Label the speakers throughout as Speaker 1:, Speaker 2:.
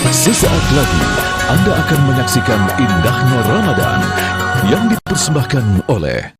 Speaker 1: Sesaat lagi Anda akan menyaksikan indahnya Ramadan yang dipersembahkan oleh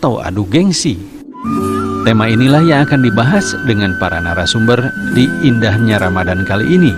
Speaker 2: atau adu gengsi. Tema inilah yang akan dibahas dengan para narasumber di Indahnya Ramadan kali ini.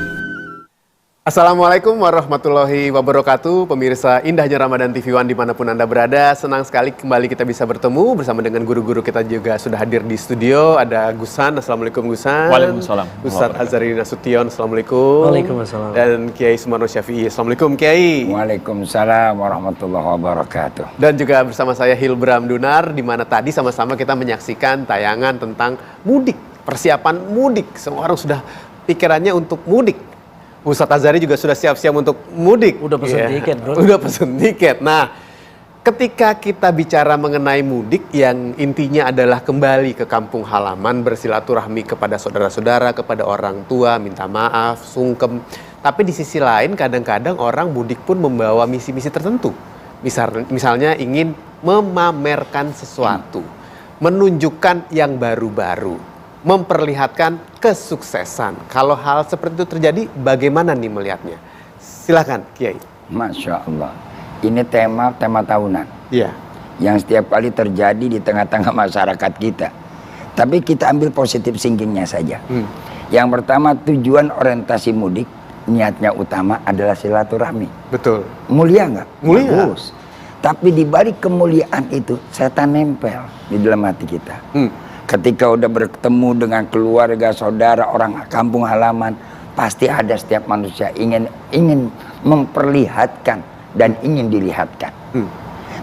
Speaker 3: Assalamualaikum warahmatullahi wabarakatuh. Pemirsa Indahnya Ramadan TV One dimanapun Anda berada, senang sekali kembali kita bisa bertemu bersama dengan guru-guru kita juga sudah hadir di studio. Ada Gusan, Assalamualaikum Gusan.
Speaker 4: Waalaikumsalam.
Speaker 3: Ustadz Azhari Nasution, Assalamualaikum.
Speaker 4: Waalaikumsalam.
Speaker 3: Dan Kiai Sumarno Syafi'i, Assalamualaikum Kiai.
Speaker 5: Waalaikumsalam warahmatullahi wabarakatuh.
Speaker 3: Dan juga bersama saya Hilbram Dunar, di mana tadi sama-sama kita menyaksikan tayangan tentang mudik, persiapan mudik. Semua orang sudah pikirannya untuk mudik. Ustadz Azhari juga sudah siap-siap untuk mudik.
Speaker 4: Udah pesen tiket, bro.
Speaker 3: Udah pesen tiket. Nah, ketika kita bicara mengenai mudik yang intinya adalah kembali ke kampung halaman, bersilaturahmi kepada saudara-saudara, kepada orang tua, minta maaf, sungkem. Tapi di sisi lain kadang-kadang orang mudik pun membawa misi-misi tertentu. Misalnya ingin memamerkan sesuatu, menunjukkan yang baru-baru, memperlihatkan kesuksesan. Kalau hal seperti itu terjadi, bagaimana nih melihatnya? Silakan, Kiai.
Speaker 5: Masya Allah. Ini tema tahunan.
Speaker 3: Iya.
Speaker 5: Yang setiap kali terjadi di tengah-tengah masyarakat kita. Tapi kita ambil positif thinkingnya saja. Yang pertama, tujuan orientasi mudik, niatnya utama adalah silaturahmi.
Speaker 3: Betul.
Speaker 5: Mulia nggak?
Speaker 3: Mulia.
Speaker 5: Bagus. Tapi di balik kemuliaan itu, setan nempel di dalam hati kita. Ketika udah bertemu dengan keluarga, saudara, orang kampung halaman, pasti ada setiap manusia ingin memperlihatkan dan ingin dilihatkan.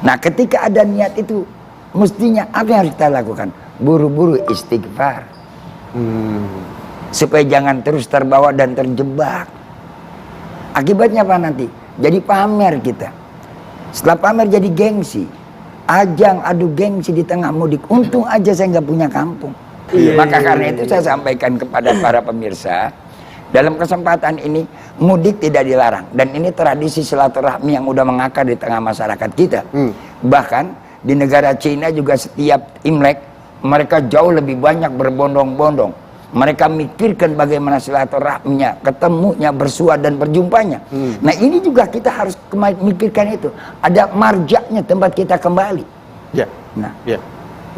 Speaker 5: Nah, ketika ada niat itu, mestinya apa yang harus kita lakukan? Buru-buru istighfar. Supaya jangan terus terbawa dan terjebak. Akibatnya apa nanti? Jadi pamer kita. Setelah pamer jadi gengsi. Ajang adu gengsi di tengah mudik. Untung aja saya nggak punya kampung. Maka karena itu saya sampaikan kepada para pemirsa, dalam kesempatan ini mudik tidak dilarang, dan ini tradisi silaturahmi yang udah mengakar di tengah masyarakat kita. Bahkan di negara Cina juga setiap Imlek mereka jauh lebih banyak berbondong-bondong. Mereka mikirkan bagaimana silaturahminya, ketemunya, bersua dan berjumpanya. Nah, ini juga kita harus mikirkan itu. Ada marjaknya tempat kita kembali.
Speaker 3: Ya.
Speaker 5: Nah,
Speaker 3: Ya.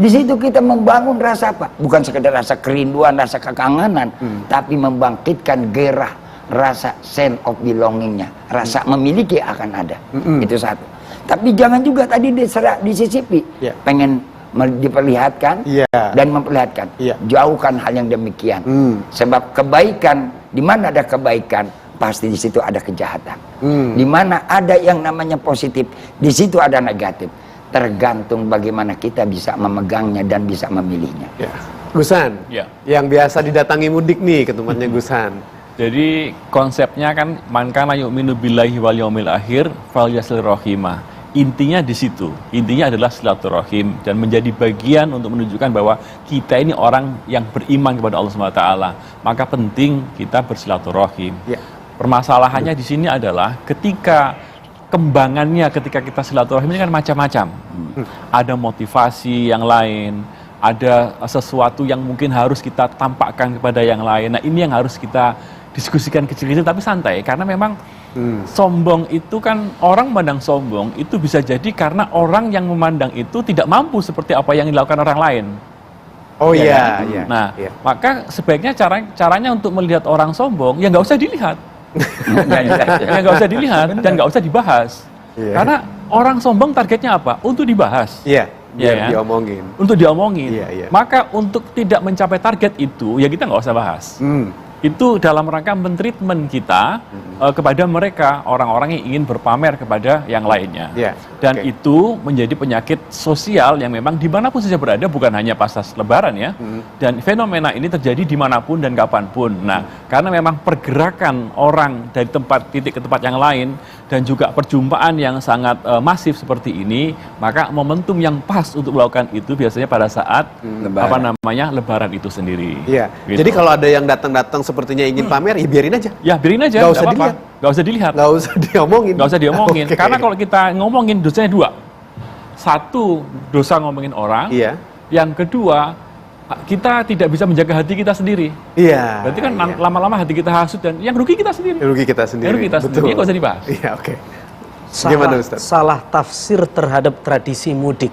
Speaker 5: di situ kita membangun rasa apa? Bukan sekedar rasa kerinduan, rasa kekangenan, tapi membangkitkan gairah, rasa sense of belongingnya, rasa memiliki akan ada. Itu satu. Tapi jangan juga tadi disisipi, pengen diperlihatkan dan memperlihatkan. Jauhkan hal yang demikian. Sebab kebaikan, di mana ada kebaikan, pasti di situ ada kejahatan. Di mana ada yang namanya positif, di situ ada negatif. Tergantung bagaimana kita bisa memegangnya dan bisa memilihnya.
Speaker 3: Gusan,
Speaker 4: Ya.
Speaker 3: yang biasa didatangi mudik nih ke tempatnya Gusan.
Speaker 4: Jadi konsepnya kan man kana yu'minu billahi wal yaumil akhir falyasil rahimah. Intinya di situ. Intinya adalah silaturahim dan menjadi bagian untuk menunjukkan bahwa kita ini orang yang beriman kepada Allah Subhanahu wa taala. Maka penting kita bersilaturahim.
Speaker 3: Ya.
Speaker 4: Permasalahannya di sini adalah ketika kembangannya ketika kita silaturahim ini kan macam-macam. Ada motivasi yang lain, ada sesuatu yang mungkin harus kita tampakkan kepada yang lain. Nah, ini yang harus kita diskusikan kecil-kecil tapi santai karena memang sombong itu kan orang memandang sombong itu bisa jadi karena orang yang memandang itu tidak mampu seperti apa yang dilakukan orang lain.
Speaker 3: Oh
Speaker 4: Ya
Speaker 3: iya,
Speaker 4: kan?
Speaker 3: iya.
Speaker 4: Nah,
Speaker 3: iya.
Speaker 4: maka sebaiknya caranya untuk melihat orang sombong ya nggak usah dilihat. Ya nggak usah dilihat dan nggak usah dibahas.
Speaker 3: Iya.
Speaker 4: Karena orang sombong targetnya apa? Untuk dibahas.
Speaker 3: Iya,
Speaker 4: Iya
Speaker 3: biar
Speaker 4: kan?
Speaker 3: diomongin.
Speaker 4: Untuk diomongin.
Speaker 3: Iya, iya.
Speaker 4: Maka untuk tidak mencapai target itu ya kita nggak usah bahas. Itu dalam rangka mentreatment kita kepada mereka orang-orang yang ingin berpamer kepada yang lainnya.
Speaker 3: Ya,
Speaker 4: Dan
Speaker 3: oke.
Speaker 4: itu menjadi penyakit sosial yang memang dimanapun saja berada, bukan hanya pas Lebaran ya. Dan fenomena ini terjadi dimanapun dan kapanpun. Nah, karena memang pergerakan orang dari titik ke tempat yang lain dan juga perjumpaan yang sangat masif seperti ini, maka momentum yang pas untuk melakukan itu biasanya pada saat Lebaran itu sendiri.
Speaker 3: Iya.
Speaker 4: Gitu.
Speaker 3: Jadi kalau ada yang datang-datang sepertinya ingin pamer, ya biarin aja.
Speaker 4: Ya biarin aja,
Speaker 3: Nggak
Speaker 4: nggak
Speaker 3: usah
Speaker 4: apa-apa.
Speaker 3: dilihat.
Speaker 4: Nggak usah dilihat,
Speaker 3: Nggak usah diomongin.
Speaker 4: nggak usah diomongin.
Speaker 3: Oke.
Speaker 4: Karena kalau kita ngomongin dosanya dua. Satu, dosa ngomongin orang.
Speaker 3: Iya.
Speaker 4: Yang kedua, kita tidak bisa menjaga hati kita sendiri.
Speaker 3: Iya.
Speaker 4: Berarti kan
Speaker 3: iya.
Speaker 4: lama-lama hati kita hasut dan yang rugi kita sendiri.
Speaker 3: Rugi kita sendiri.
Speaker 4: Yang rugi kita sendiri, nggak usah dibahas.
Speaker 3: Iya, oke. Gimana, Ustaz?
Speaker 6: Salah tafsir terhadap tradisi mudik.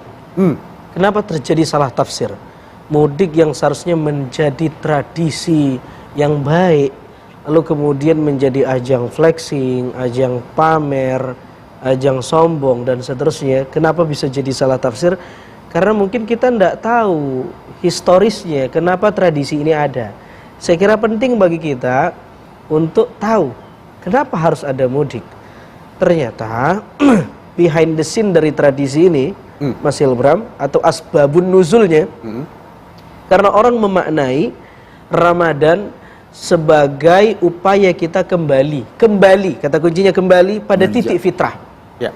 Speaker 6: Kenapa terjadi salah tafsir? Mudik yang seharusnya menjadi tradisi yang baik, lalu kemudian menjadi ajang flexing, ajang pamer, ajang sombong dan seterusnya. Kenapa bisa jadi salah tafsir? Karena mungkin kita tidak tahu historisnya, kenapa tradisi ini ada. Saya kira penting bagi kita untuk tahu kenapa harus ada mudik. Ternyata behind the scene dari tradisi ini, Mas Hilbram, atau asbabun nuzulnya, karena orang memaknai Ramadan sebagai upaya kita kembali, kata kuncinya kembali pada titik fitrah.
Speaker 3: Ya.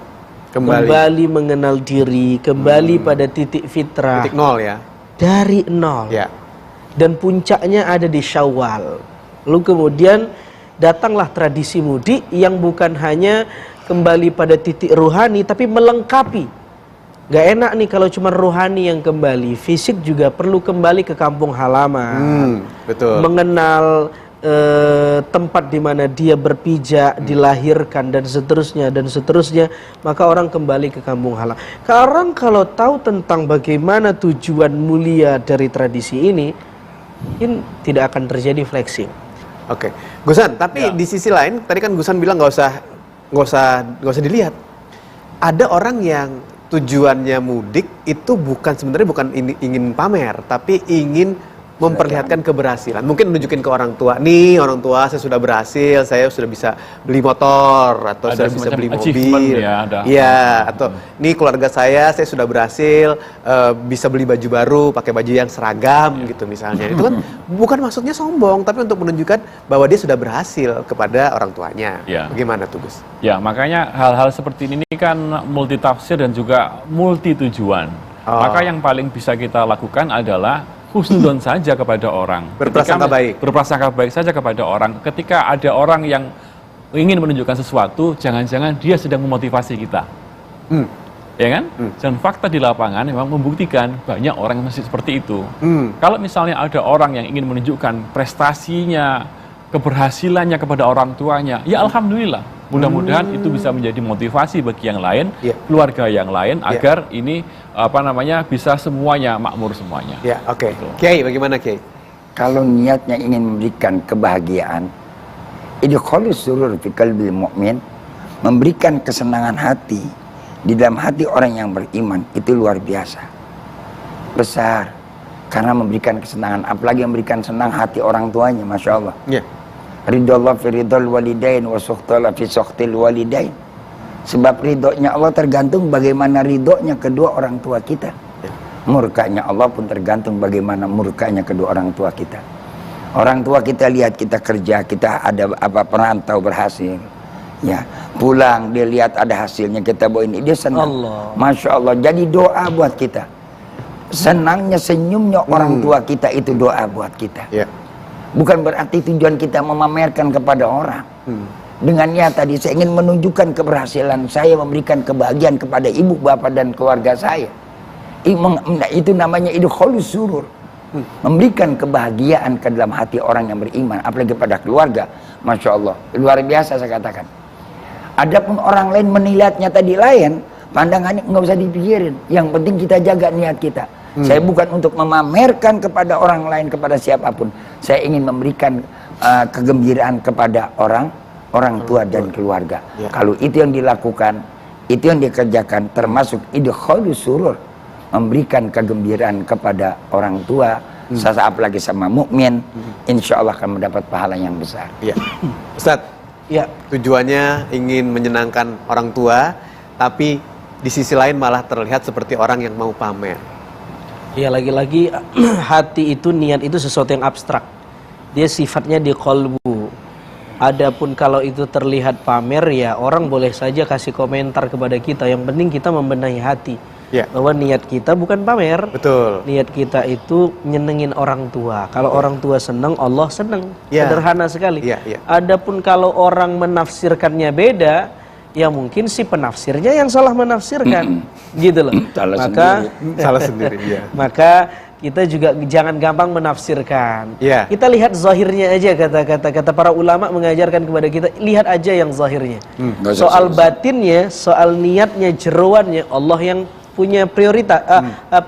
Speaker 3: Kembali.
Speaker 6: Kembali mengenal diri, kembali pada titik fitrah.
Speaker 3: Titik nol ya.
Speaker 6: Dari nol.
Speaker 3: Ya.
Speaker 6: Dan puncaknya ada di Syawal. Lalu kemudian datanglah tradisi mudik yang bukan hanya kembali pada titik ruhani tapi melengkapi. Gak enak nih kalau cuma rohani yang kembali, fisik juga perlu kembali ke kampung halaman.
Speaker 3: Betul.
Speaker 6: Mengenal tempat di mana dia berpijak, dilahirkan dan seterusnya, maka orang kembali ke kampung halaman. Orang kalau tahu tentang bagaimana tujuan mulia dari tradisi ini tidak akan terjadi flexing.
Speaker 3: Oke, Gusan. Tapi di sisi lain, tadi kan Gusan bilang nggak usah dilihat. Ada orang yang tujuannya mudik itu sebenarnya bukan ingin pamer, tapi ingin memperlihatkan keberhasilan. Mungkin nunjukin ke orang tua, nih orang tua saya sudah berhasil, saya sudah bisa beli motor atau
Speaker 4: Ada
Speaker 3: saya bisa
Speaker 4: semacam
Speaker 3: beli
Speaker 4: achievement
Speaker 3: mobil.
Speaker 4: ya, ada.
Speaker 3: Iya, atau nih keluarga saya sudah berhasil bisa beli baju baru, pakai baju yang seragam gitu misalnya. Itu kan bukan maksudnya sombong, tapi untuk menunjukkan bahwa dia sudah berhasil kepada orang tuanya.
Speaker 4: Ya.
Speaker 3: Bagaimana tuh, Gus?
Speaker 4: Ya, makanya hal-hal seperti ini kan multitafsir dan juga multi tujuan. Maka yang paling bisa kita lakukan adalah husnudon saja kepada orang.
Speaker 3: Berprasangka baik.
Speaker 4: Berprasangka baik saja kepada orang. Ketika ada orang yang ingin menunjukkan sesuatu, jangan-jangan dia sedang memotivasi kita. Ya kan? Dan fakta di lapangan memang membuktikan banyak orang yang masih seperti itu. Kalau misalnya ada orang yang ingin menunjukkan prestasinya, keberhasilannya kepada orang tuanya, ya alhamdulillah. Mudah-mudahan itu bisa menjadi motivasi bagi yang lain, keluarga yang lain, agar ini bisa semuanya makmur semuanya.
Speaker 3: Ya, oke. Kiai, bagaimana Kiai?
Speaker 5: Kalau niatnya ingin memberikan kebahagiaan, idkhalus surur fi qalbil mu'min, memberikan kesenangan hati di dalam hati orang yang beriman, itu luar biasa. Besar. Karena memberikan kesenangan, apalagi memberikan senang hati orang tuanya, Masya Allah.
Speaker 3: Ya.
Speaker 5: Ridho Allah fi ridhol walidain wa sukhtallah fi sukhtil walidain. Sebab ridhonya Allah tergantung bagaimana ridhonya kedua orang tua kita. Murkanya Allah pun tergantung bagaimana murkanya kedua orang tua kita. Orang tua kita lihat kita kerja, kita ada apa perantau berhasil, ya pulang dia lihat ada hasilnya, kita bawa ini, dia senang.
Speaker 6: Allah.
Speaker 5: Masya Allah, jadi doa buat kita. Senangnya senyumnya orang tua kita itu doa buat kita.
Speaker 3: Ya.
Speaker 5: Bukan berarti tujuan kita memamerkan kepada orang. Dengan niat tadi saya ingin menunjukkan keberhasilan saya, memberikan kebahagiaan kepada ibu, bapak dan keluarga saya. Itu namanya idkhulus surur. Memberikan kebahagiaan ke dalam hati orang yang beriman, apalagi pada keluarga. Masya Allah, luar biasa saya katakan. Adapun orang lain menilainya tadi lain, pandangannya nggak usah dipikirin. Yang penting kita jaga niat kita. Saya bukan untuk memamerkan kepada orang lain, kepada siapapun. Saya ingin memberikan kegembiraan kepada orang tua dan keluarga. Kalau itu yang dilakukan, itu yang dikerjakan, termasuk idkhulus surur, memberikan kegembiraan kepada orang tua, apalagi sama mukmin, insya Allah akan mendapat pahala yang besar.
Speaker 3: Ya. Ustadz,
Speaker 6: Ya,
Speaker 3: tujuannya ingin menyenangkan orang tua, tapi di sisi lain malah terlihat seperti orang yang mau pamer.
Speaker 6: ya lagi-lagi hati itu, niat itu sesuatu yang abstrak. Dia sifatnya di qalbu. Adapun kalau itu terlihat pamer, ya orang boleh saja kasih komentar kepada kita. Yang penting kita membenahi hati.
Speaker 3: Ya.
Speaker 6: Bahwa niat kita bukan pamer.
Speaker 3: Betul.
Speaker 6: Niat kita itu nyenengin orang tua. Kalau orang tua seneng, Allah seneng.
Speaker 3: Ya.
Speaker 6: Sederhana sekali.
Speaker 3: Ya, ya.
Speaker 6: Adapun kalau orang menafsirkannya beda, ya mungkin si penafsirnya yang salah menafsirkan. Gitu loh.
Speaker 3: Salah sendiri, ya.
Speaker 6: Maka kita juga jangan gampang menafsirkan.
Speaker 3: Ya.
Speaker 6: Kita lihat zahirnya aja, kata para ulama mengajarkan kepada kita, lihat aja yang zahirnya. Soal batinnya, soal niatnya, jeroannya, Allah yang punya prioritas,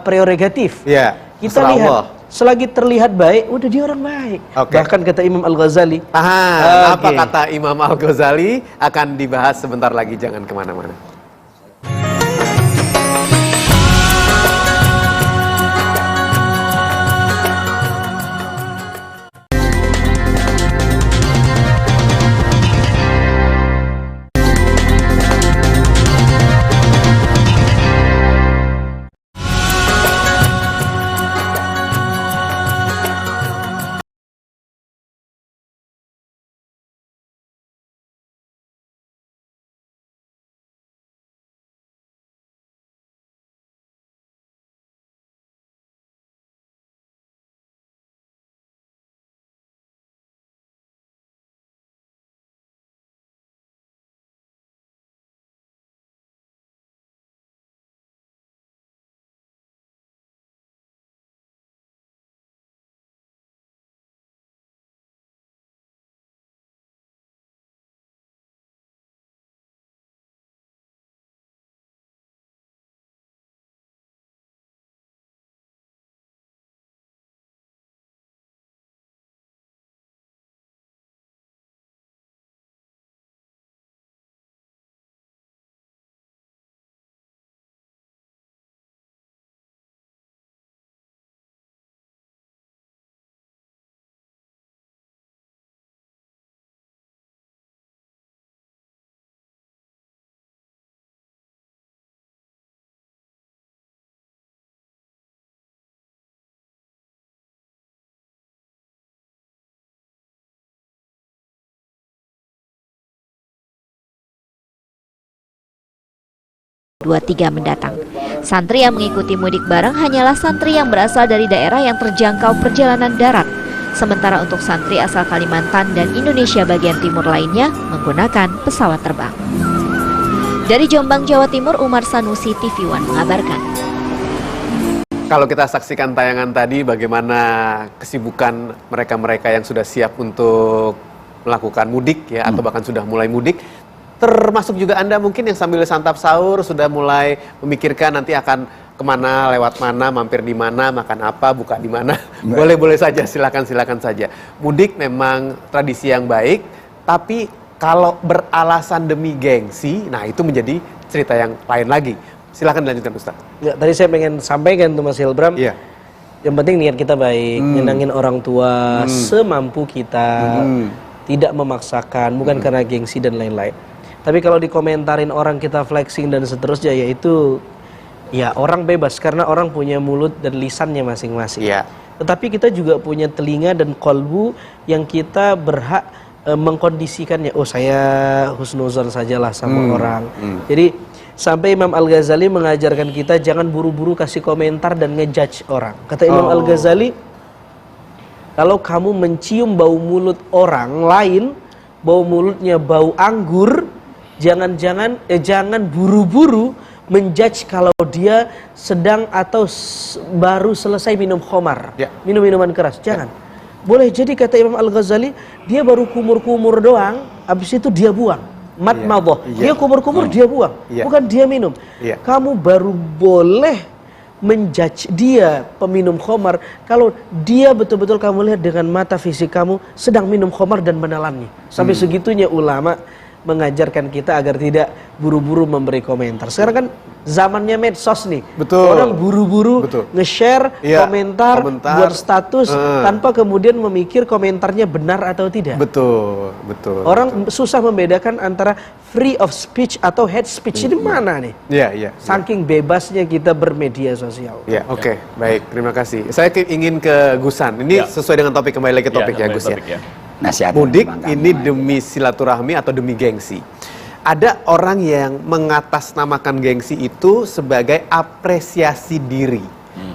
Speaker 6: prerogatif.
Speaker 3: Ya.
Speaker 6: Kita
Speaker 3: Terserah
Speaker 6: lihat,
Speaker 3: Allah.
Speaker 6: selagi terlihat baik, udah dia orang baik.
Speaker 3: Oke.
Speaker 6: Bahkan kata Imam Al-Ghazali.
Speaker 3: Apa
Speaker 6: Oke.
Speaker 3: kata Imam Al-Ghazali akan dibahas sebentar lagi, jangan kemana-mana.
Speaker 7: mendatang. Santri yang mengikuti mudik bareng hanyalah santri yang berasal dari daerah yang terjangkau perjalanan darat. Sementara untuk santri asal Kalimantan dan Indonesia bagian timur lainnya menggunakan pesawat terbang. Dari Jombang, Jawa Timur, Umar Sanusi, TV One mengabarkan.
Speaker 3: Kalau kita saksikan tayangan tadi, bagaimana kesibukan mereka-mereka yang sudah siap untuk melakukan mudik ya, atau bahkan sudah mulai mudik. Termasuk juga Anda mungkin yang sambil santap sahur sudah mulai memikirkan nanti akan kemana, lewat mana, mampir di mana, makan apa, buka di mana. Boleh-boleh saja, silakan saja. Mudik memang tradisi yang baik, tapi kalau beralasan demi gengsi, nah itu menjadi cerita yang lain lagi. Silakan dilanjutkan, Ustaz.
Speaker 6: Ya, tadi saya pengen sampaikan tuh Mas Hilbram.
Speaker 3: Iya.
Speaker 6: Yang penting niat kita baik, nyenangin orang tua semampu kita, tidak memaksakan, bukan karena gengsi dan lain-lain. Tapi kalau dikomentarin orang kita flexing dan seterusnya, ya itu Ya, orang bebas karena orang punya mulut dan lisannya masing-masing.
Speaker 3: Iya.
Speaker 6: Tetapi kita juga punya telinga dan kolbu yang kita berhak mengkondisikannya. Oh, saya husnuzon sajalah sama orang. Jadi sampai Imam Al-Ghazali mengajarkan kita jangan buru-buru kasih komentar dan ngejudge orang. Kata Imam Al-Ghazali, kalau kamu mencium bau mulut orang lain, bau mulutnya bau anggur, jangan buru-buru menjudge kalau dia sedang atau baru selesai minum khamar, minum minuman keras. Jangan. Boleh jadi kata Imam Al-Ghazali, dia baru kumur-kumur doang, habis itu dia buang. Madmadah. Dia kumur-kumur, dia buang. Bukan dia minum. Kamu baru boleh menjudge dia peminum khamar kalau dia betul-betul kamu lihat dengan mata fisik kamu sedang minum khamar dan menelannya. Sampai segitunya ulama mengajarkan kita agar tidak buru-buru memberi komentar. Sekarang kan zamannya medsos nih.
Speaker 3: Betul.
Speaker 6: Orang buru-buru nge-share komentar buat status tanpa kemudian memikir komentarnya benar atau tidak.
Speaker 3: Betul.
Speaker 6: Orang susah membedakan antara free of speech atau hate speech. Ini mana nih?
Speaker 3: Iya.
Speaker 6: Saking bebasnya kita bermedia sosial.
Speaker 3: Ya, oke. Baik, terima kasih. Saya ingin ke Gusan. Ini sesuai dengan topik, kembali lagi ke topik ya, Gus ya.
Speaker 5: Nasihat
Speaker 3: Mudik ini demi silaturahmi atau demi gengsi. Ada orang yang mengatasnamakan gengsi itu sebagai apresiasi diri.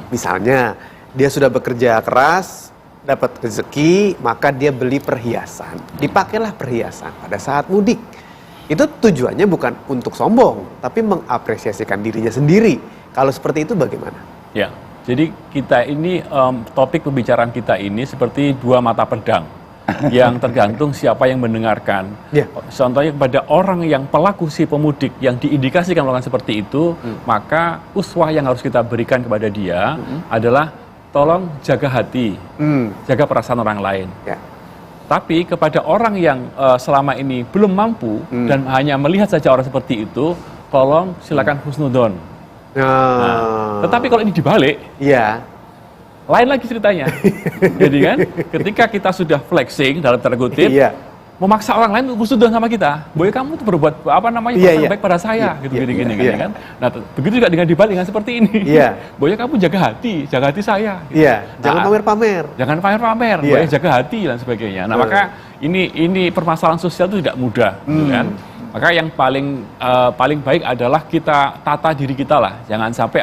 Speaker 3: Misalnya, dia sudah bekerja keras, dapat rezeki, maka dia beli perhiasan. Dipakailah perhiasan pada saat mudik. Itu tujuannya bukan untuk sombong, tapi mengapresiasikan dirinya sendiri. Kalau seperti itu bagaimana?
Speaker 4: Ya, jadi kita ini, topik pembicaraan kita ini seperti dua mata pedang. Yang tergantung siapa yang mendengarkan. Contohnya kepada orang yang pelaku si pemudik yang diindikasikan melakukan seperti itu, maka uswah yang harus kita berikan kepada dia adalah tolong jaga hati, jaga perasaan orang lain. Tapi kepada orang yang selama ini belum mampu dan hanya melihat saja orang seperti itu, tolong silakan husnudon. Nah, tetapi kalau ini dibalik, lain lagi ceritanya. Jadi kan, ketika kita sudah flexing dalam tanda kutip, memaksa orang lain untuk husnudon sama kita, boy kamu tuh berbuat baik pada saya, gini kan. Nah, begitu juga dengan dibalik dengan seperti ini. Boy kamu jaga hati saya.
Speaker 3: Jangan pamer-pamer.
Speaker 4: Jangan pamer-pamer, boy jaga hati dan sebagainya. Nah, maka ini permasalahan sosial itu tidak mudah, gitu kan. Maka yang paling baik adalah kita tata diri kita lah. Jangan sampai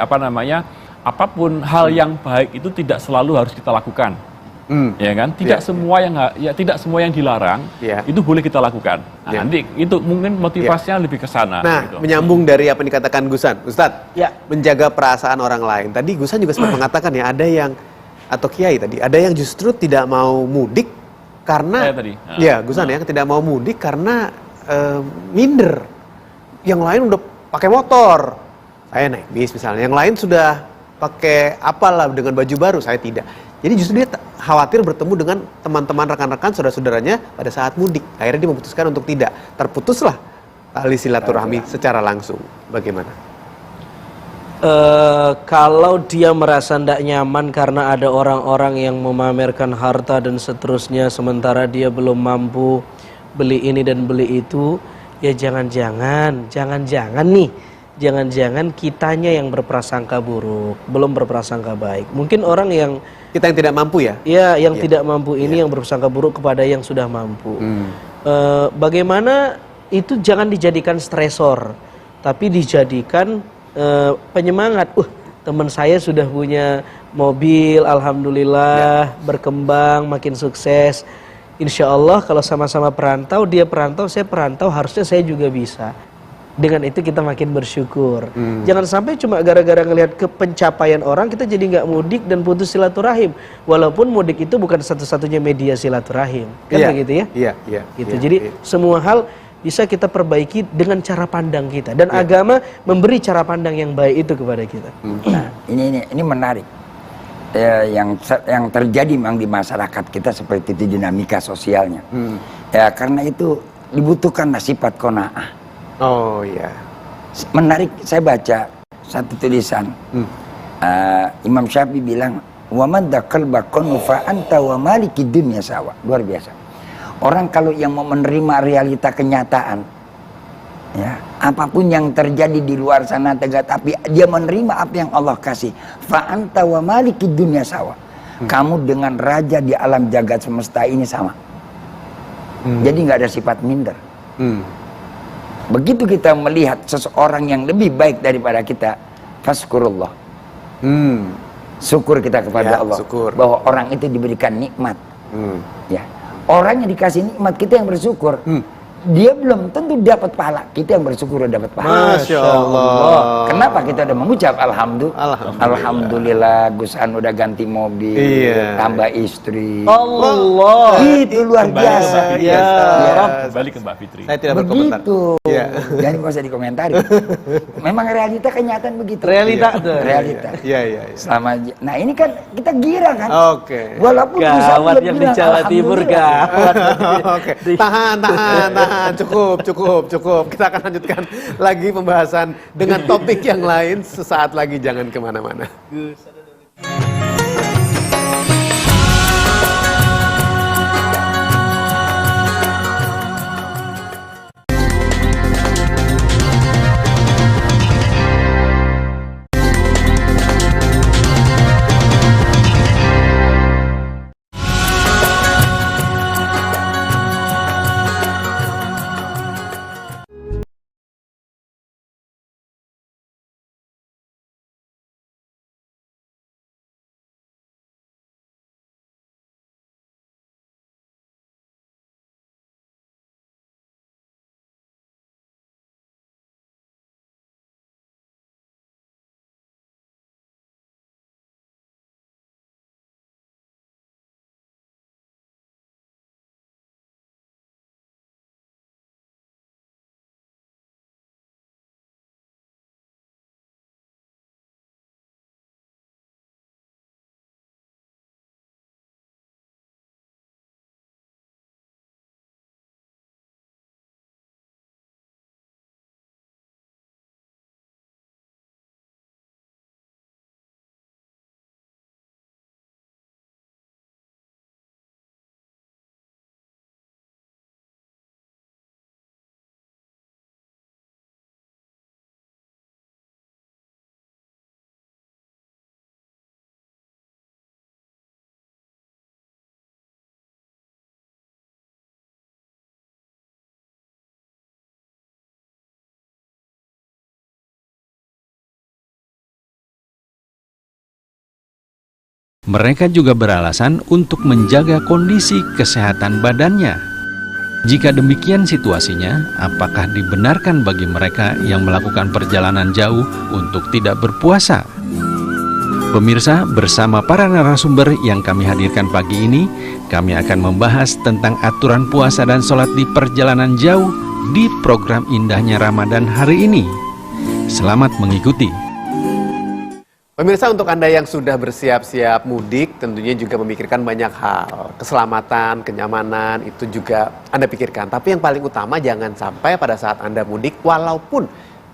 Speaker 4: apapun hal yang baik itu tidak selalu harus kita lakukan, ya kan? Tidak semua yang dilarang itu boleh kita lakukan. Nah, nanti itu mungkin motivasinya lebih ke sana.
Speaker 3: Nah,
Speaker 4: gitu.
Speaker 3: menyambung dari apa yang dikatakan Gusan, Ustadz, menjaga perasaan orang lain. Tadi Gusan juga sempat mengatakan ada yang atau Kiai tadi, ada yang justru tidak mau mudik karena, Gusan tidak mau mudik karena minder. Yang lain udah pakai motor, saya naik bis misalnya. Yang lain sudah pakai apalah dengan baju baru, saya tidak. Jadi justru dia khawatir bertemu dengan teman-teman, rekan-rekan, saudara-saudaranya pada saat mudik. Akhirnya dia memutuskan untuk tidak. Terputuslah tali silaturahmi secara langsung. Bagaimana?
Speaker 6: Kalau dia merasa tidak nyaman karena ada orang-orang yang memamerkan harta dan seterusnya, sementara dia belum mampu beli ini dan beli itu, ya jangan-jangan kitanya yang berprasangka buruk, belum berprasangka baik. Mungkin orang yang
Speaker 3: kita yang tidak mampu
Speaker 6: tidak mampu ini yang berprasangka buruk kepada yang sudah mampu. Bagaimana itu jangan dijadikan stresor, tapi dijadikan penyemangat. Teman saya sudah punya mobil, alhamdulillah, berkembang, makin sukses. Insya Allah kalau sama-sama perantau, dia perantau, saya perantau, harusnya saya juga bisa. Dengan itu kita makin bersyukur. Jangan sampai cuma gara-gara ngelihat pencapaian orang kita jadi nggak mudik dan putus silaturahim. Walaupun mudik itu bukan satu-satunya media silaturahim, kan begitu ya? Gitu. Jadi semua hal bisa kita perbaiki dengan cara pandang kita, dan agama memberi cara pandang yang baik itu kepada kita.
Speaker 5: Nah, ini menarik. Yang terjadi memang di masyarakat kita seperti itu dinamika sosialnya. Ya karena itu dibutuhkan sifat qanaah.
Speaker 3: Oh iya.
Speaker 5: Menarik, saya baca satu tulisan. Imam Syafi'i bilang, "Wa man daqalba fa anta wa maliki dunya sawa." Luar biasa. Orang kalau yang mau menerima realita kenyataan, ya, Apapun yang terjadi di luar sana, tapi dia menerima apa yang Allah kasih. Fa anta wa malikid dunya sawa. Kamu dengan raja di alam jagat semesta ini sama. Jadi nggak ada sifat minder. Begitu kita melihat seseorang yang lebih baik daripada kita, faskurullah. Syukur kita kepada Allah,
Speaker 3: syukur.
Speaker 5: bahwa orang itu diberikan nikmat. Ya, orang yang dikasih nikmat, kita yang bersyukur. Dia belum tentu dapat pahala, kita yang bersyukur udah dapat pahala.
Speaker 3: Masya Allah.
Speaker 5: Kenapa kita udah mengucap alhamdulillah Gus An udah ganti mobil,
Speaker 3: Iya.
Speaker 5: tambah istri.
Speaker 6: Allah.
Speaker 5: Itu luar biasa.
Speaker 6: Ya,
Speaker 4: Kembali ke Mbak Fitri.
Speaker 3: Saya tidak berkomentar.
Speaker 5: Begitu.
Speaker 3: Iya.
Speaker 5: Jadi nggak usah dikomentari. Memang realita kenyataan begitu.
Speaker 6: Realita tuh.
Speaker 5: Realita.
Speaker 3: Iya, iya.
Speaker 5: Selama, nah ini kan kita gira kan.
Speaker 3: Oke.
Speaker 5: Walaupun Gus An
Speaker 6: Gawat
Speaker 5: dia
Speaker 6: yang di
Speaker 5: bilang,
Speaker 6: Jawa Timur,
Speaker 5: alhamdulillah.
Speaker 6: gawat.
Speaker 3: Oke, tahan. Cukup. Kita akan lanjutkan lagi pembahasan dengan topik yang lain sesaat lagi. Jangan kemana-mana.
Speaker 2: Mereka juga beralasan untuk menjaga kondisi kesehatan badannya. Jika demikian situasinya, apakah dibenarkan bagi mereka yang melakukan perjalanan jauh untuk tidak berpuasa? Pemirsa, bersama para narasumber yang kami hadirkan pagi ini, kami akan membahas tentang aturan puasa dan sholat di perjalanan jauh di program Indahnya Ramadan hari ini. Selamat mengikuti.
Speaker 3: Pemirsa, untuk Anda yang sudah bersiap-siap mudik, tentunya juga memikirkan banyak hal. Keselamatan, kenyamanan, itu juga Anda pikirkan. Tapi yang paling utama, jangan sampai pada saat Anda mudik, walaupun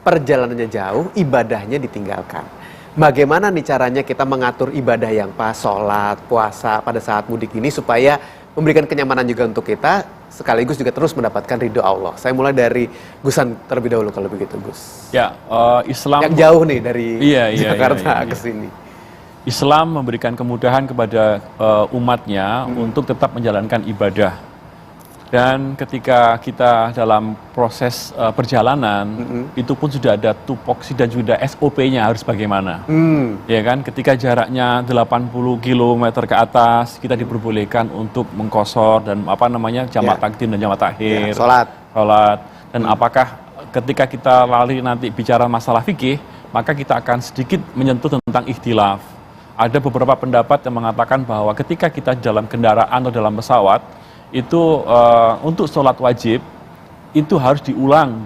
Speaker 3: perjalanannya jauh, ibadahnya ditinggalkan. Bagaimana nih caranya kita mengatur ibadah yang pas, sholat, puasa pada saat mudik ini, supaya memberikan kenyamanan juga untuk kita, sekaligus juga terus mendapatkan ridho Allah. Saya mulai dari Gusan terlebih dahulu kalau begitu, Gus.
Speaker 4: Ya, Islam
Speaker 3: Yang jauh nih dari Jakarta
Speaker 4: iya.
Speaker 3: ke sini.
Speaker 4: Islam memberikan kemudahan kepada umatnya untuk tetap menjalankan ibadah. Dan ketika kita dalam proses perjalanan, itu pun sudah ada tupoksi dan juga SOP-nya harus bagaimana. Ya kan, ketika jaraknya 80 km ke atas, kita diperbolehkan untuk mengqashar dan jamak takdim dan jamak takhir.
Speaker 3: Sholat.
Speaker 4: Dan apakah ketika kita lari nanti bicara masalah fikih, maka kita akan sedikit menyentuh tentang ikhtilaf. Ada beberapa pendapat yang mengatakan bahwa ketika kita dalam kendaraan atau dalam pesawat, itu untuk sholat wajib itu harus diulang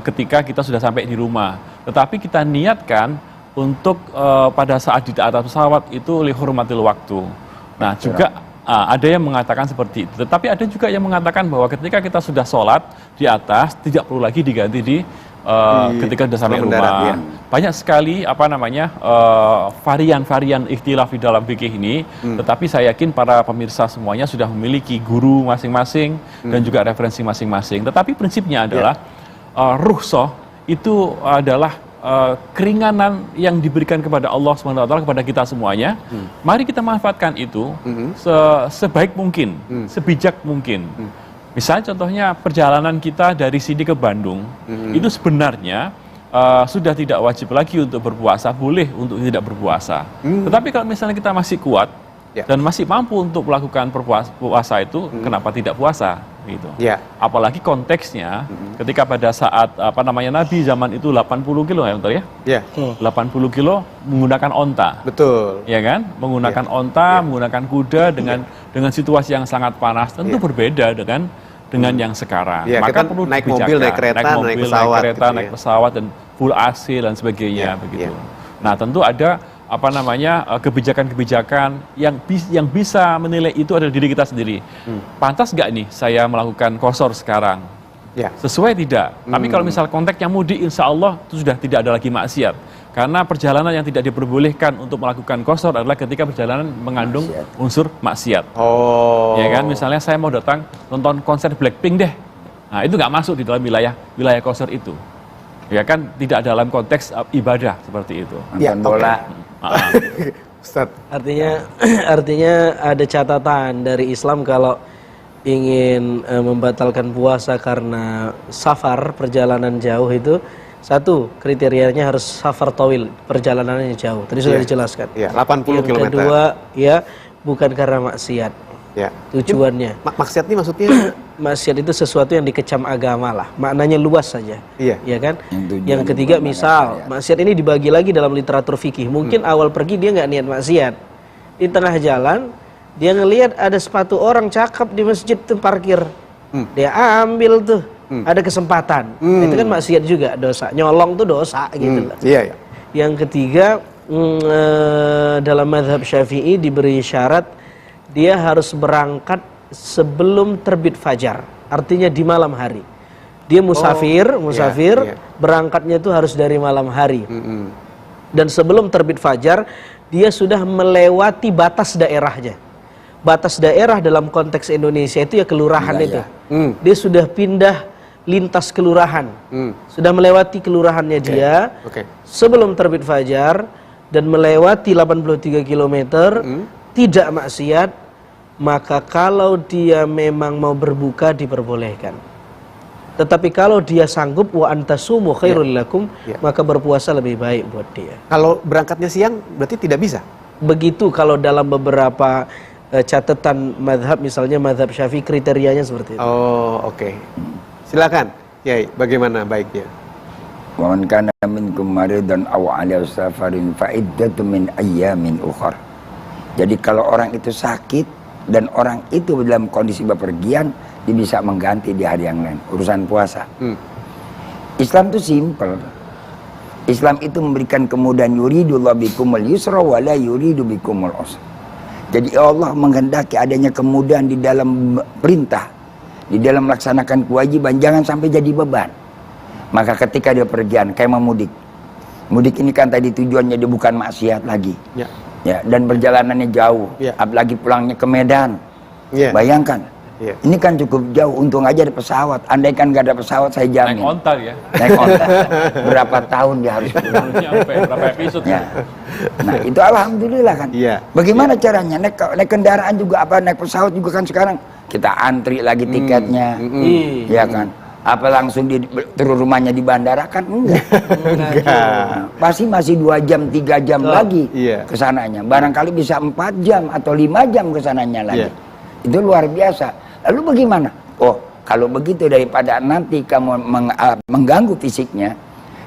Speaker 4: ketika kita sudah sampai di rumah. Tetapi kita niatkan untuk pada saat di atas pesawat itu lihurmatil waktu. Nah juga ada yang mengatakan seperti itu. Tetapi ada juga yang mengatakan bahwa ketika kita sudah sholat di atas tidak perlu lagi diganti ketika sudah sampai rumah. Banyak sekali varian-varian ikhtilaf di dalam fikih ini. Tetapi saya yakin para pemirsa semuanya sudah memiliki guru masing-masing dan juga referensi masing-masing. Tetapi prinsipnya adalah rukhsah itu adalah keringanan yang diberikan kepada Allah SWT kepada kita semuanya. Mari kita manfaatkan itu sebaik mungkin, sebijak mungkin. Misalnya contohnya perjalanan kita dari sini ke Bandung, itu sebenarnya sudah tidak wajib lagi untuk berpuasa, boleh untuk tidak berpuasa. Tetapi kalau misalnya kita masih kuat dan masih mampu untuk melakukan puasa itu, kenapa tidak puasa? Gitu. Apalagi konteksnya ketika pada saat Nabi zaman itu 80 kilo ya, betul ya? 80 kilo menggunakan onta.
Speaker 3: Betul.
Speaker 4: Ya kan? Menggunakan onta, menggunakan kuda dengan situasi yang sangat panas, tentu berbeda dengan yang sekarang.
Speaker 3: kita
Speaker 4: Maka perlu
Speaker 3: naik
Speaker 4: dibijakan.
Speaker 3: mobil, naik kereta, naik pesawat, gitu
Speaker 4: naik pesawat dan full AC dan sebagainya begitu. Nah, tentu ada kebijakan-kebijakan yang bisa menilai itu adalah diri kita sendiri. Pantas nggak nih saya melakukan qashar sekarang? Sesuai tidak? Tapi kalau misal konteksnya mudik, insya Allah itu sudah tidak ada lagi maksiat. Karena perjalanan yang tidak diperbolehkan untuk melakukan qashar adalah ketika perjalanan mengandung unsur maksiat. Ya kan, misalnya saya mau datang nonton konser Blackpink deh. Nah, itu nggak masuk di dalam wilayah qashar itu. Ya kan, tidak dalam konteks ibadah seperti itu.
Speaker 5: Nonton bola.
Speaker 6: Artinya ada catatan dari Islam kalau ingin membatalkan puasa karena safar, perjalanan jauh itu, satu kriterianya harus safar tawil, perjalanannya jauh. Tadi sudah dijelaskan.
Speaker 3: 80 km.
Speaker 6: Yang kedua, bukan karena maksiat. Tujuannya.
Speaker 3: Maksiat ini maksudnya?
Speaker 6: Maksiat itu sesuatu yang dikecam agama lah. Maknanya luas saja. Ya kan? Yang ketiga, misal maksiat ini dibagi lagi dalam literatur fikih. Mungkin awal pergi dia nggak niat maksiat. Di tengah jalan dia ngelihat ada sepatu orang cakep di masjid tuh parkir. Dia ambil tuh. Ada kesempatan. Itu kan maksiat juga, dosa. Nyolong tuh dosa gitu loh. Yang ketiga, dalam mazhab Syafi'i diberi syarat dia harus berangkat sebelum terbit fajar. Artinya di malam hari. Dia musafir, berangkatnya itu harus dari malam hari. Dan sebelum terbit fajar, dia sudah melewati batas daerahnya. Batas daerah dalam konteks Indonesia itu ya kelurahan itu. Dia sudah pindah lintas kelurahan, sudah melewati kelurahannya dia sebelum terbit fajar dan melewati 83 km, tidak maksiat, maka kalau dia memang mau berbuka diperbolehkan. Tetapi kalau dia sanggup, wa antasumu khairul lakum, maka berpuasa lebih baik buat dia.
Speaker 3: Kalau berangkatnya siang berarti tidak bisa?
Speaker 6: Begitu kalau dalam beberapa catatan madhab, misalnya madhab Syafi'i kriterianya seperti itu.
Speaker 3: Silakan, Yai, bagaimana baiknya?
Speaker 5: Wa man kana minkum maridan aw 'ala safarin fa iddatun min ayyamin ukhra. Jadi kalau orang itu sakit dan orang itu dalam kondisi bepergian, dia bisa mengganti di hari yang lain. Urusan puasa. Islam itu simple. Islam itu memberikan kemudahan, yuridullahu bikumul yusra wa la yuridu bikumul usra. Jadi Allah menghendaki adanya kemudahan di dalam perintah, di dalam melaksanakan kewajiban, jangan sampai jadi beban. Maka ketika dia pergian, kayak memudik. Mudik ini kan tadi tujuannya dia bukan maksiat lagi. Dan perjalanannya jauh. Apalagi pulangnya ke Medan. Bayangkan. Ini kan cukup jauh, untung aja ada pesawat. Andai kan gak ada pesawat, saya jamin.
Speaker 4: Naik onta ya?
Speaker 5: Naik onta. Berapa tahun dia harus pulang.
Speaker 4: Berapa episode
Speaker 5: Nah itu alhamdulillah kan. Bagaimana caranya? Naik kendaraan juga, naik pesawat juga kan sekarang. Kita antri lagi tiketnya, ya kan? Apa langsung terus rumahnya di bandara kan? Enggak. Pasti masih 2 jam, 3 jam lagi kesananya. Barangkali bisa 4 jam atau 5 jam kesananya lagi. Itu luar biasa. Lalu bagaimana? Kalau begitu daripada nanti kamu mengganggu fisiknya,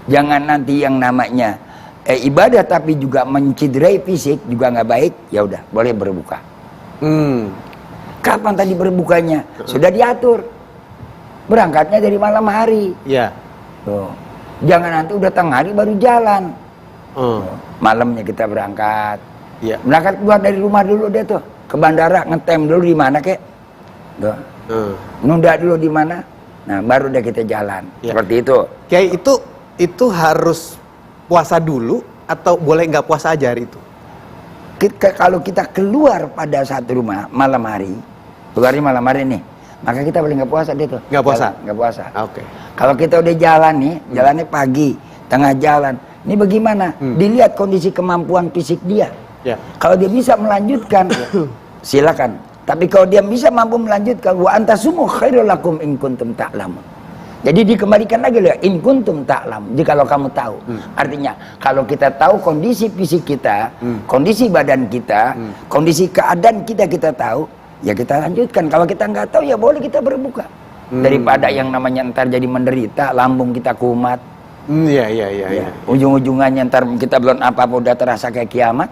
Speaker 5: jangan nanti yang namanya ibadah tapi juga menciderai fisik juga nggak baik. Ya udah, boleh berbuka. Kapan tadi berbukanya? Sudah diatur. Berangkatnya dari malam hari. Jangan nanti udah tengah hari baru jalan. Malamnya kita berangkat. Berangkat keluar dari rumah dulu deh tuh. Ke bandara, ngetem dulu di mana kek? Nunda dulu di mana? Nah, baru udah kita jalan. Seperti itu.
Speaker 3: Kiai, itu harus puasa dulu atau boleh nggak puasa aja hari itu?
Speaker 5: Kalau kita keluar pada saat rumah malam hari, keluar malam hari nih, maka kita boleh nggak puasa deh tuh.
Speaker 3: Nggak puasa?
Speaker 5: Nggak puasa.
Speaker 3: Oke.
Speaker 5: Kalau kita udah jalan nih, jalannya pagi, tengah jalan, ini bagaimana? Dilihat kondisi kemampuan fisik dia.
Speaker 3: Ya.
Speaker 5: Kalau dia bisa melanjutkan, silakan. Tapi kalau dia bisa mampu melanjutkan, wa antasumu khairul lakum in kuntum ta'lamun. Jadi dikembalikan lagi loh, in kuntum ta'lam, jika kalau kamu tahu. Artinya, kalau kita tahu kondisi fisik kita, kondisi badan kita, kondisi keadaan kita tahu, ya kita lanjutkan. Kalau kita nggak tahu, ya boleh kita berbuka. Daripada yang namanya ntar jadi menderita, lambung kita kumat.
Speaker 3: Iya.
Speaker 5: Ujung-ujungannya ntar kita belum apa-apa udah terasa kayak kiamat.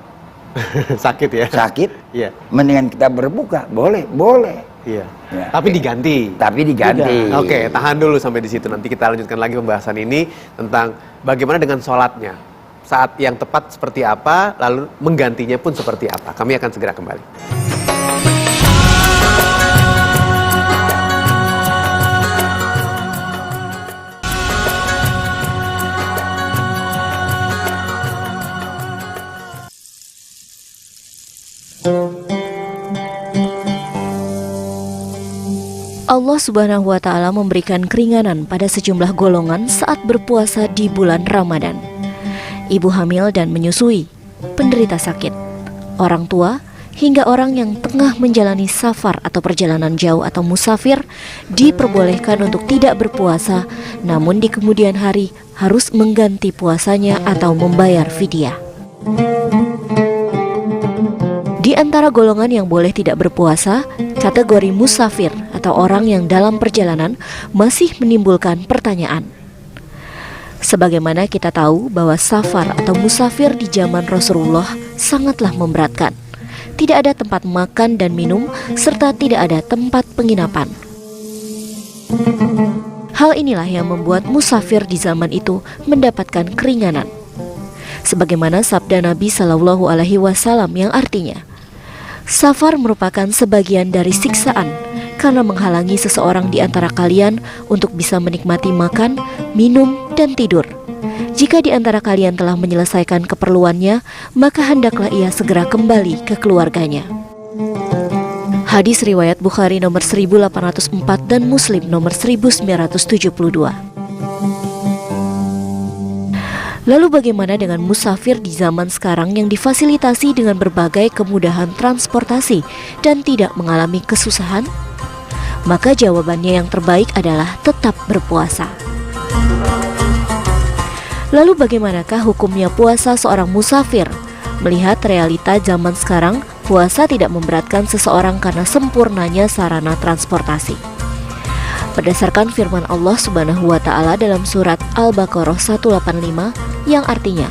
Speaker 3: Sakit ya?
Speaker 5: Sakit.
Speaker 3: Iya.
Speaker 5: Mendingan kita berbuka, boleh.
Speaker 3: Iya.
Speaker 5: Ya.
Speaker 3: Tapi diganti. Oke, tahan dulu sampai di situ. Nanti kita lanjutkan lagi pembahasan ini tentang bagaimana dengan sholatnya. Saat yang tepat seperti apa, lalu menggantinya pun seperti apa. Kami akan segera kembali.
Speaker 7: Allah Subhanahu wa Ta'ala memberikan keringanan pada sejumlah golongan saat berpuasa di bulan Ramadan. Ibu hamil dan menyusui, penderita sakit, orang tua, hingga orang yang tengah menjalani safar atau perjalanan jauh atau musafir diperbolehkan untuk tidak berpuasa, namun di kemudian hari harus mengganti puasanya atau membayar fidyah. Di antara golongan yang boleh tidak berpuasa, kategori musafir atau orang yang dalam perjalanan masih menimbulkan pertanyaan. Sebagaimana kita tahu bahwa safar atau musafir di zaman Rasulullah sangatlah memberatkan. Tidak ada tempat makan dan minum, serta tidak ada tempat penginapan. Hal inilah yang membuat musafir di zaman itu mendapatkan keringanan. Sebagaimana sabda Nabi Shallallahu Alaihi Wasallam yang artinya, safar merupakan sebagian dari siksaan karena menghalangi seseorang di antara kalian untuk bisa menikmati makan, minum, dan tidur. Jika di antara kalian telah menyelesaikan keperluannya, maka hendaklah ia segera kembali ke keluarganya. Hadis riwayat Bukhari nomor 1804 dan Muslim nomor 1972. Lalu bagaimana dengan musafir di zaman sekarang yang difasilitasi dengan berbagai kemudahan transportasi dan tidak mengalami kesusahan? Maka jawabannya yang terbaik adalah tetap berpuasa. Lalu bagaimanakah hukumnya puasa seorang musafir? Melihat realita zaman sekarang, puasa tidak memberatkan seseorang karena sempurnanya sarana transportasi. Berdasarkan firman Allah Subhanahu wa Ta'ala dalam surat Al-Baqarah 185 yang artinya,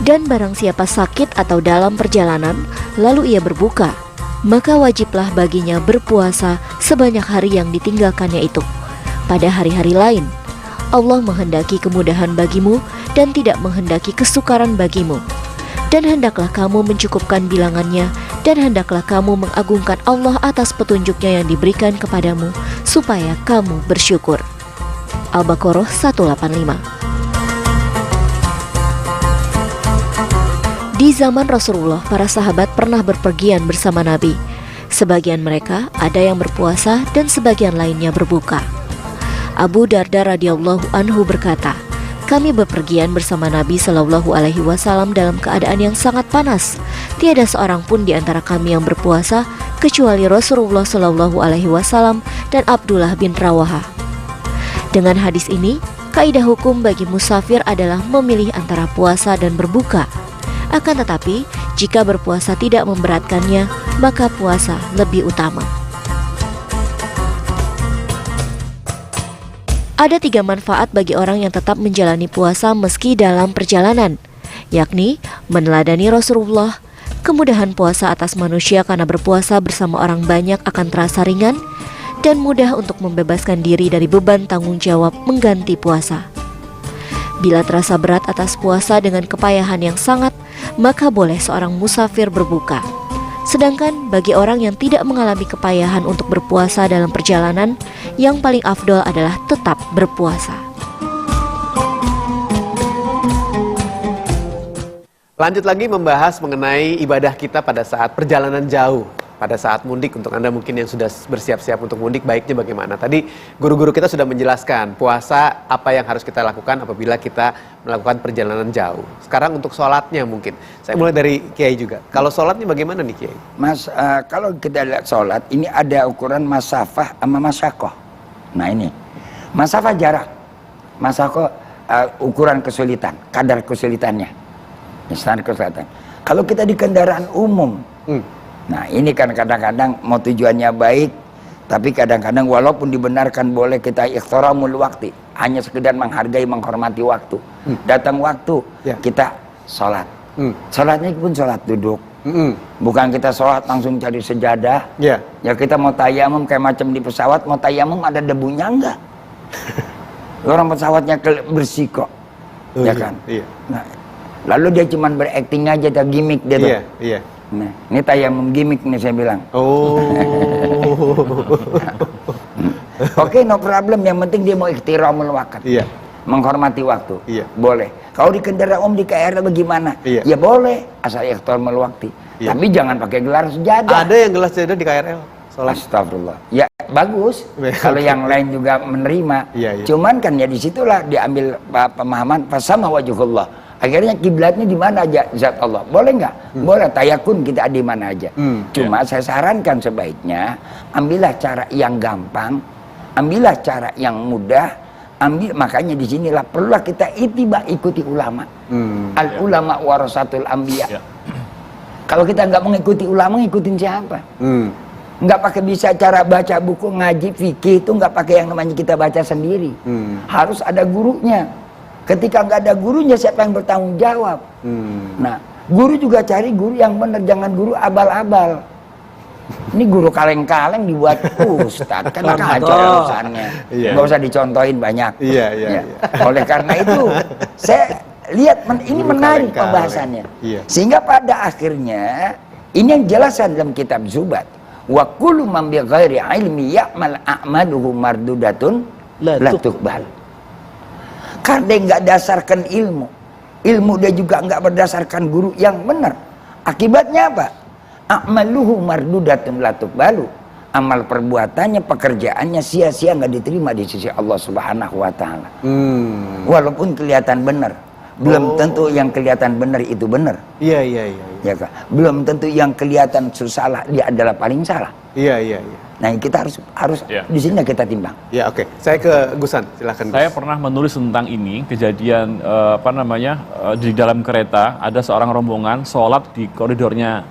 Speaker 7: dan barang siapa sakit atau dalam perjalanan lalu ia berbuka, maka wajiblah baginya berpuasa sebanyak hari yang ditinggalkannya itu. Pada hari-hari lain, Allah menghendaki kemudahan bagimu dan tidak menghendaki kesukaran bagimu. Dan hendaklah kamu mencukupkan bilangannya, dan hendaklah kamu mengagungkan Allah atas petunjuknya yang diberikan kepadamu, supaya kamu bersyukur. Al-Baqarah 185. Di zaman Rasulullah, para sahabat pernah berpergian bersama Nabi. Sebagian mereka ada yang berpuasa dan sebagian lainnya berbuka. Abu Darda radhiyallahu anhu berkata, kami bepergian bersama Nabi Shallallahu Alaihi Wasallam dalam keadaan yang sangat panas. Tiada seorang pun di antara kami yang berpuasa kecuali Rasulullah Shallallahu Alaihi Wasallam dan Abdullah bin Rawaha. Dengan hadis ini, kaidah hukum bagi musafir adalah memilih antara puasa dan berbuka. Akan tetapi, jika berpuasa tidak memberatkannya, maka puasa lebih utama. Ada 3 manfaat bagi orang yang tetap menjalani puasa meski dalam perjalanan, yakni meneladani Rasulullah, kemudahan puasa atas manusia karena berpuasa bersama orang banyak akan terasa ringan, dan mudah untuk membebaskan diri dari beban tanggung jawab mengganti puasa. Bila terasa berat atas puasa dengan kepayahan yang sangat, maka boleh seorang musafir berbuka. Sedangkan bagi orang yang tidak mengalami kepayahan untuk berpuasa dalam perjalanan, yang paling afdol adalah tetap berpuasa.
Speaker 3: Lanjut lagi membahas mengenai ibadah kita pada saat perjalanan jauh. pada saat mudik untuk Anda mungkin yang sudah bersiap-siap untuk mudik, baiknya bagaimana? Tadi guru-guru kita sudah menjelaskan puasa apa yang harus kita lakukan apabila kita melakukan perjalanan jauh. Sekarang untuk sholatnya mungkin, saya mulai dari Kiai juga. Kalau sholatnya bagaimana nih Kiai?
Speaker 5: Mas, kalau kita lihat sholat, ini ada ukuran masafah sama masyakoh. Nah ini, masafah jarak, masyakoh ukuran kesulitan, kadar kesulitannya, standar kesulitan. Kalau kita di kendaraan umum, nah ini kan kadang-kadang mau tujuannya baik, tapi kadang-kadang walaupun dibenarkan boleh kita ikhtiramul waktu, hanya sekedar menghargai, menghormati waktu. Datang waktu, kita sholat. Sholatnya pun sholat duduk. Bukan kita sholat langsung cari sejadah. Ya kita mau tayamum kayak macam di pesawat, mau tayamum ada debunya enggak? Orang pesawatnya bersih kok, ya kan? Iya. Nah, lalu dia cuma berakting aja, tak gimmick dia tuh. Iya. Nah, ini tayamum gimmick nih saya bilang. Oke, no problem. Yang penting dia mau ikhtiramul waqt. Iya. Menghormati waktu. Iya. Boleh. Kalau di kendaraan umum di KRL bagaimana? Iya. Ya boleh, asal ikhtiramul waqt. Iya. Tapi jangan pakai gelar sejadah. Ada yang gelar sejadah di KRL. Astagfirullah. Ya bagus. Kalau yang lain juga menerima. Cuman kan ya disitulah diambil pemahaman fasama wajhullah. Akhirnya kiblatnya di mana aja zat Allah. Boleh nggak? Boleh. Tayakun kita di mana aja. Cuma saya sarankan sebaiknya ambillah cara yang gampang, ambillah cara yang mudah, makanya di sinilah perlulah kita ikuti ulama. Al ulama warasatul anbiya. Kalau kita nggak mengikuti ulama, ngikutin siapa? Nggak pakai bisa cara baca buku ngaji fikih itu nggak pakai yang namanya kita baca sendiri. Harus ada gurunya. Ketika nggak ada gurunya, siapa yang bertanggung jawab? Nah, guru juga cari guru yang benar, jangan guru abal-abal. Ini guru kaleng-kaleng dibuat ustad, kan kacau urusannya. Nggak usah dicontohin banyak. Iya. Oleh karena itu, saya lihat ini menarik pembahasannya. Sehingga pada akhirnya ini yang jelasan dalam kitab Zubat. Wa kullu man bi ghairi ilmi ya'mal a'maluhu mardudatun la tuqbal. Karena dia nggak dasarkan ilmu, dia juga nggak berdasarkan guru yang benar. Akibatnya apa? A'maluhu mardudatun la tuqbalu. Amal perbuatannya, pekerjaannya sia-sia, nggak diterima di sisi Allah Subhanahu wa taala. Walaupun kelihatan benar, belum tentu yang kelihatan benar itu benar. Iya. Ya kan? Belum tentu yang kelihatan salah dia adalah paling salah. Iya. Nah, kita harus di sini kita timbang. Ya, oke. Saya ke Gusan, silakan.
Speaker 4: Saya pernah menulis tentang ini kejadian di dalam kereta ada seorang rombongan sholat di koridornya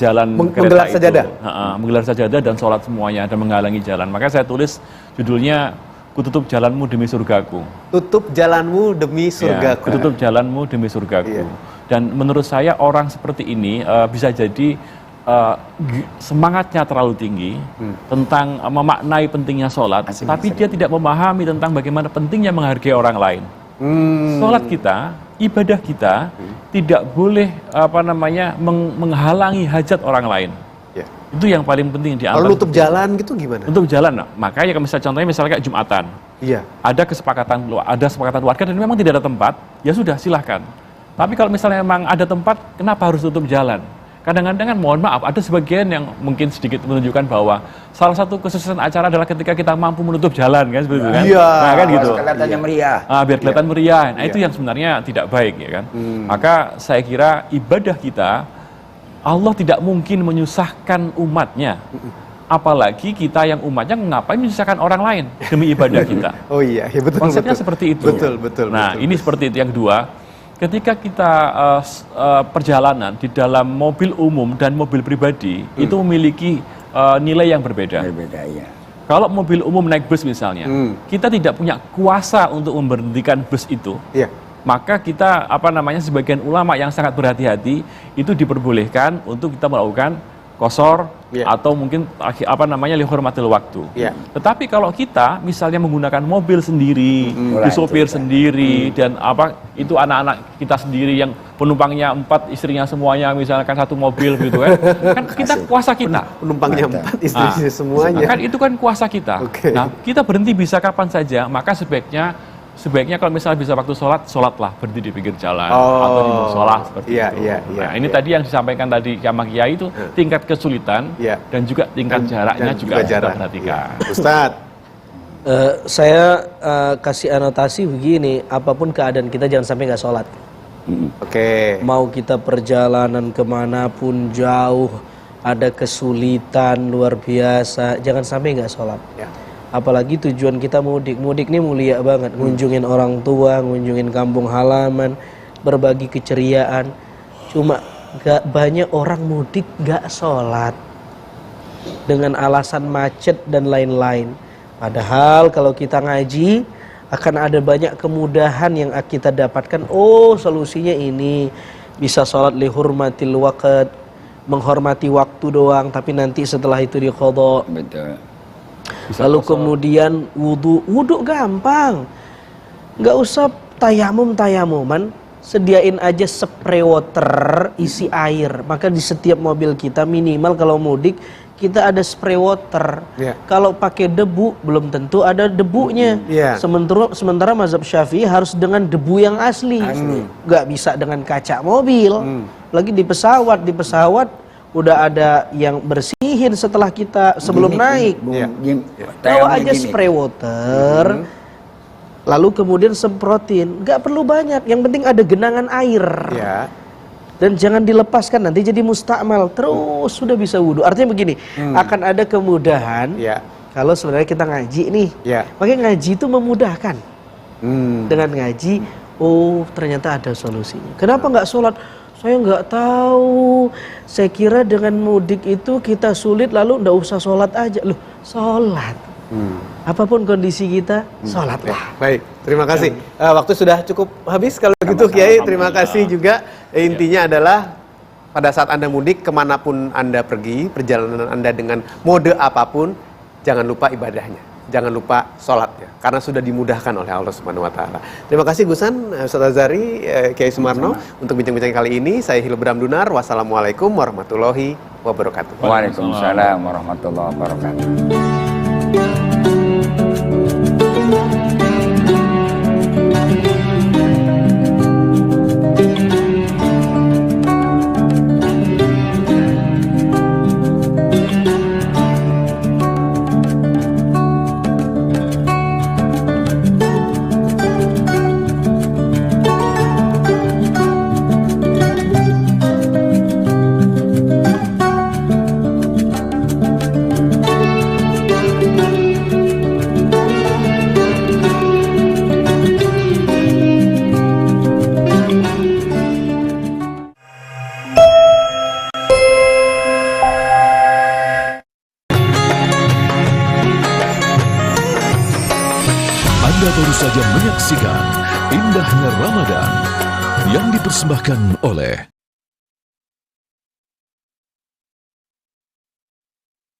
Speaker 4: jalan kereta itu. Menggelar sajadah dan sholat semuanya dan menghalangi jalan. Maka saya tulis judulnya Kututup jalanmu demi surgaku. Tutup jalanmu demi surgaku. Kututup jalanmu demi surgaku. Dan menurut saya orang seperti ini bisa jadi semangatnya terlalu tinggi tentang memaknai pentingnya sholat, tapi dia tidak memahami tentang bagaimana pentingnya menghargai orang lain. Sholat kita, ibadah kita tidak boleh menghalangi hajat orang lain. Itu yang paling penting di antara. Kalau nutup jalan gitu gimana? Nutup jalan, makanya misalnya kayak Jumatan. Iya. Ada kesepakatan warga dan memang tidak ada tempat, ya sudah silahkan. Tapi kalau misalnya memang ada tempat, kenapa harus tutup jalan? Kadang-kadang kan mohon maaf, ada sebagian yang mungkin sedikit menunjukkan bahwa salah satu kesuksesan acara adalah ketika kita mampu menutup jalan kan seperti itu kan. Iya. Nah, kan gitu. Kelihatannya meriah. Biar kelihatan meriah. Nah, itu yang sebenarnya tidak baik ya kan. Maka saya kira ibadah kita Allah tidak mungkin menyusahkan umatnya. Apalagi kita yang umatnya ngapain menyusahkan orang lain demi ibadah kita. Oh iya, betul. Konsepnya seperti itu. Betul. Nah, ini seperti itu. Yang kedua, ketika kita perjalanan di dalam mobil umum dan mobil pribadi itu memiliki nilai yang berbeda. Kalau mobil umum naik bus misalnya, kita tidak punya kuasa untuk memberhentikan bus itu. Maka kita sebagian ulama yang sangat berhati-hati itu diperbolehkan untuk kita melakukan qashar atau mungkin lihurmatil waktu. Tetapi kalau kita misalnya menggunakan mobil sendiri, disopir sendiri dan itu anak-anak kita sendiri yang penumpangnya 4, istrinya semuanya misalkan satu mobil gitu kan kita kuasa kita. Penumpangnya 4, istrinya semuanya. Kan itu kan kuasa kita. Nah, kita berhenti bisa kapan saja, maka sebaiknya sebaiknya kalau misalnya bisa waktu sholat, sholatlah berhenti di pinggir jalan atau di musola seperti itu. Nah, ini tadi yang disampaikan tadi sama Kiai itu tingkat kesulitan dan juga tingkat jaraknya juga harus kita perhatikan.
Speaker 3: Ustadz.
Speaker 6: Saya kasih anotasi begini, apapun keadaan kita jangan sampai nggak sholat.
Speaker 3: Oke.
Speaker 6: Mau kita perjalanan kemanapun jauh, ada kesulitan luar biasa, jangan sampai nggak sholat.
Speaker 3: Ya.
Speaker 6: Apalagi tujuan kita mudik. Mudik ini mulia banget, ngunjungin orang tua, ngunjungin kampung halaman, berbagi keceriaan. Cuma gak banyak orang mudik gak sholat dengan alasan macet dan lain-lain. Padahal kalau kita ngaji akan ada banyak kemudahan yang kita dapatkan. Oh, solusinya ini, bisa sholat lihurmatil waqt, menghormati waktu doang, tapi nanti setelah itu diqadha.
Speaker 5: Betul.
Speaker 6: Lalu kemudian wudhu gampang, nggak usah tayamuman, sediain aja spray water isi air. Maka di setiap mobil kita minimal kalau mudik kita ada spray water. Kalau pakai debu belum tentu ada debunya. Sementara mazhab Syafi'i harus dengan debu yang asli. Nggak bisa dengan kaca mobil. Lagi di pesawat udah ada yang bersihin setelah kita sebelum naik. Bawa aja spray water, lalu kemudian semprotin. Nggak perlu banyak, yang penting ada genangan air. Dan jangan dilepaskan, nanti jadi mustakmal. Terus sudah bisa wudhu. Artinya begini, akan ada kemudahan kalau sebenarnya kita ngaji nih. Makanya ngaji itu memudahkan. Dengan ngaji, oh ternyata ada solusinya. Kenapa nggak sholat? Saya nggak tahu. Saya kira dengan mudik itu kita sulit, lalu nggak usah sholat aja. Loh, sholat. Apapun kondisi kita, sholatlah.
Speaker 3: Baik, terima kasih. Waktu sudah cukup habis kalau gitu, Kiai. Terima kasih juga. Intinya adalah pada saat Anda mudik, kemanapun Anda pergi, perjalanan Anda dengan mode apapun, jangan lupa ibadahnya. Jangan lupa sholatnya, karena sudah dimudahkan oleh Allah Subhanahu Wa Taala. Terima kasih Gusan, Ustaz Azhari, Kiai Sumarno untuk bincang-bincang kali ini. Saya Hilbram Dunar. Wassalamualaikum warahmatullahi wabarakatuh.
Speaker 5: Waalaikumsalam warahmatullahi wabarakatuh.
Speaker 1: Anda baru saja menyaksikan Indahnya Ramadan yang dipersembahkan oleh